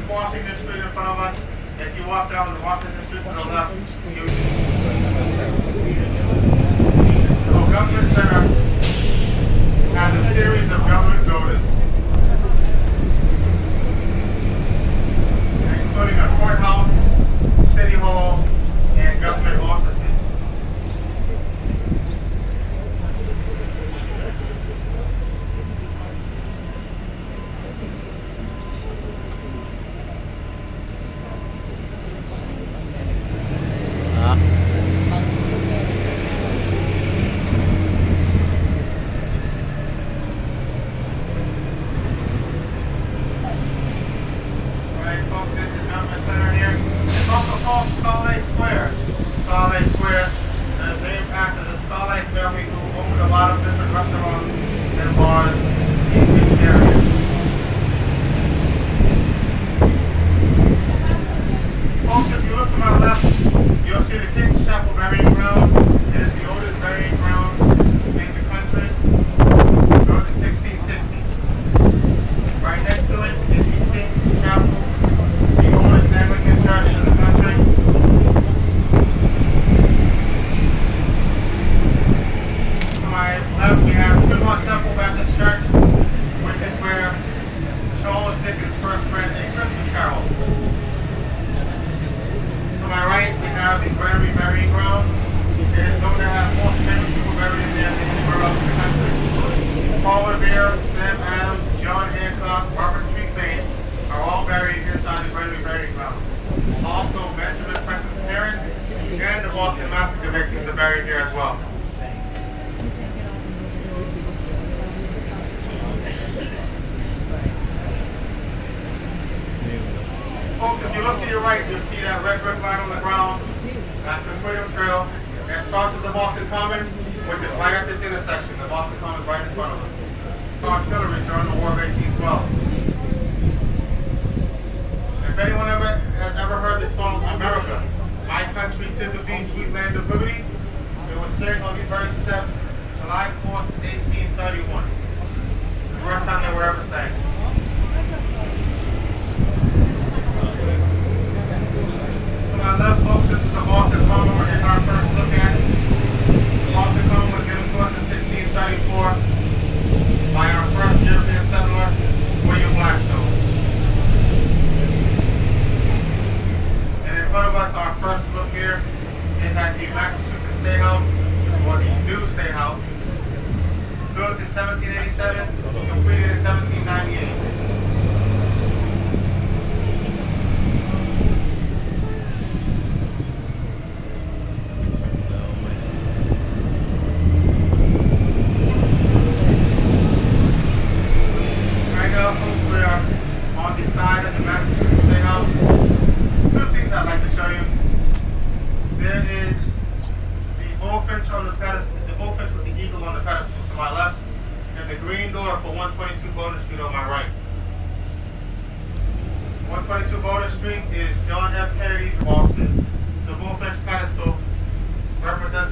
Washington Street in front of us. If you walk down the Washington Street to the left, so Government Center has a series of government buildings, including a courthouse, city hall, and government offices. Folks, if you look to your right, you'll see that red brick line on the ground. That's the Freedom Trail. It starts with the Boston Common, which is right at this intersection. The Boston Common is right in front of us. Artillery during the War of 1812. If anyone has ever heard the song America, My Country, 'Tis of Thee, Sweet Land of Liberty, it was sang on these very steps July 4th, 1831. The first time they were ever sang. To my left, folks, this is the Boston Common we're getting our first look at. The Boston Common was given to us in 1634 by our first European settler, William Blackstone. And in front of us, our first look here is at the Massachusetts State House, or the New State House, built in 1787, completed in 1798.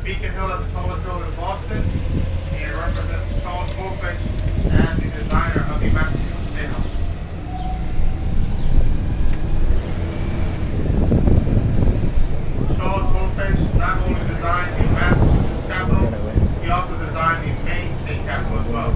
Beacon Hill as the tallest hill in Boston, and it represents Charles Bulfinch as the designer of the Massachusetts State House. Charles Bulfinch not only designed the Massachusetts Capitol, he also designed the Maine State Capitol as well.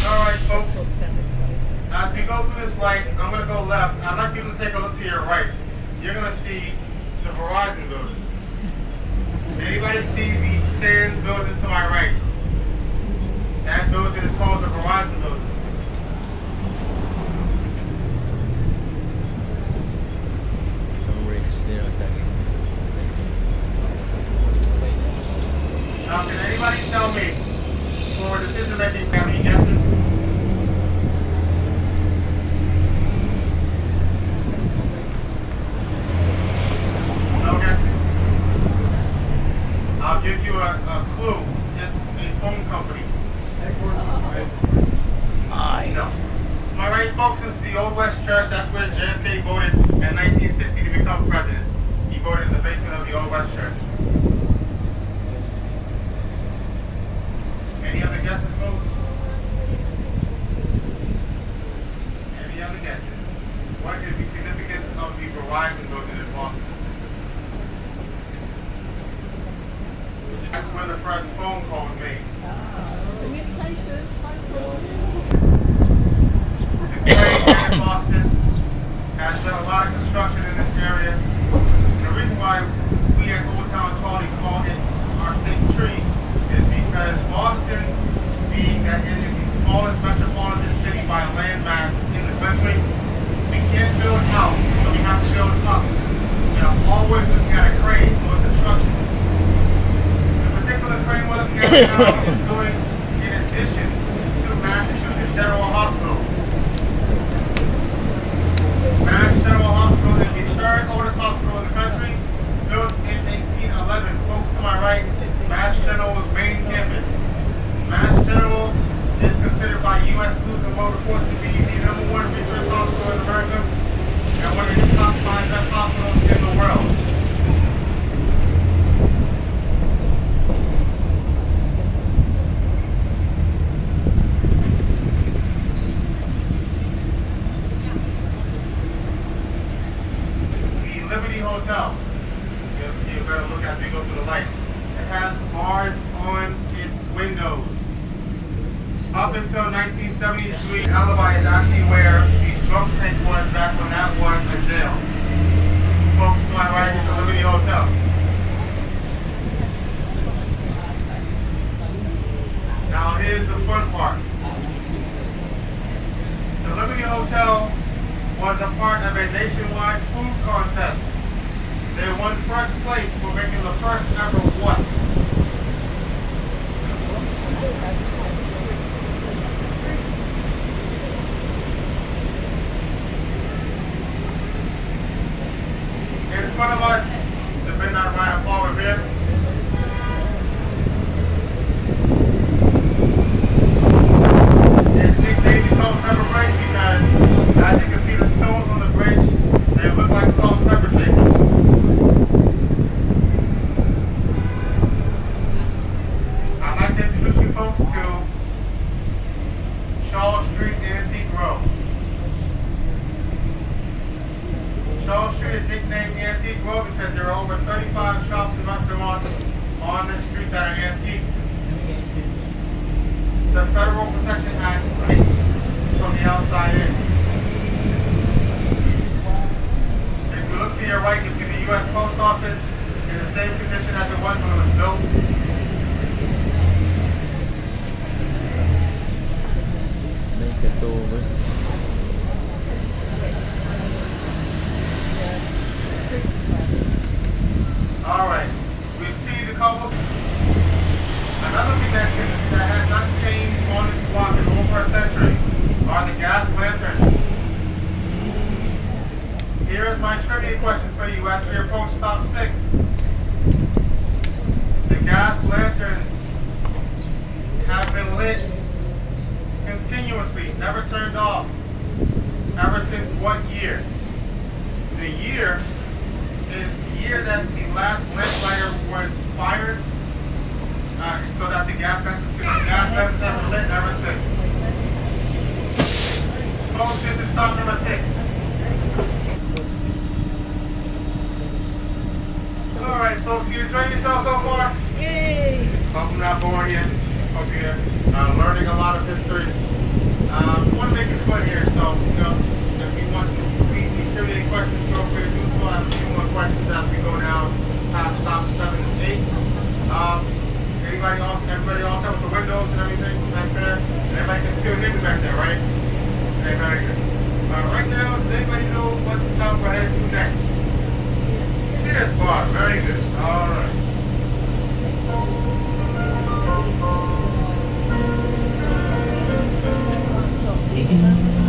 Alright folks, as we go through this light, I'm going to go left. I'd like you to take a look to your right. You're going to see the Verizon building. Anybody see the tan building to my right? That building is called the Verizon building. Now, can anybody tell me, for decision making, have any guesses? I'll give you a clue. It's a phone company. No. To my right, folks, is the Old West Church. That's where JFK voted in 1960 to become president. He voted in the basement of the Old West Church. That's where the first phone call was made. Communications, phone call. The Craig here in Boston has done a lot of construction in this area. The reason why we at Old Town Charlie call it our state tree is because Boston, being that it is the smallest metropolitan city by land mass in the country, we can't build out, so we have to build up. We are always looking at a crane for construction. The particular crane we're looking at now is doing in addition to Massachusetts General Hospital. Mass General Hospital is the third oldest hospital in the country, built in 1811. Folks to my right, Mass General's main campus. Mass General is considered by U.S. News and World Report to be the #1 research hospital in America and one of the top 5 best hospitals in the world. The Liberty Hotel, you'll see a better look as we go through the light. It has bars on its windows. Up until 1973, Alibi is actually where the drunk tank was back when that was a jail. Folks to my right is the Liberty Hotel. Now here's the fun part. The Liberty Hotel was a part of a nationwide food contest. They won first place for making the first ever what? In front of us, the Midnight Rhino Paul Revere. It's nicknamed the Salt and Pepper Bridge because, as you can see, the stones on the bridge, they look like salt and pepper shakers. I'd like to introduce you folks to Charles Street Antique Row. Charles Street is nicknamed Antique Row because there are over 35 shops and restaurants on this street that are antiques. The Federal Protection Act from the outside in. If you look to your right, you see the U.S. Post Office in the same condition as it was when it was built. Mấy cái tô với All right, we see the couple. Another thing that has not changed on this block in over a century are the gas lanterns. Here is my trivia question for you as we approach stop 6. The gas lanterns have been lit continuously, never turned off, ever since what year? The year is the year that the last lamplighter was fired, so that the gas lanterns have been lit ever since. Folks, this is stop number 6. All right, folks, you enjoying yourself so far? Yay! Hope I'm not boring you. Hope you're learning a lot of history. We want to make it fun here, so, you know, if you want to complete the trivia questions, feel free to do so. I have a few more questions as we go down past stop 7 and 8. Everybody else have with the windows and everything back there? And everybody can still hear me back there, right? Okay, very good. Right now, does anybody know what stop we're headed to next? Cheers, Bob. Very good. All right. Stop.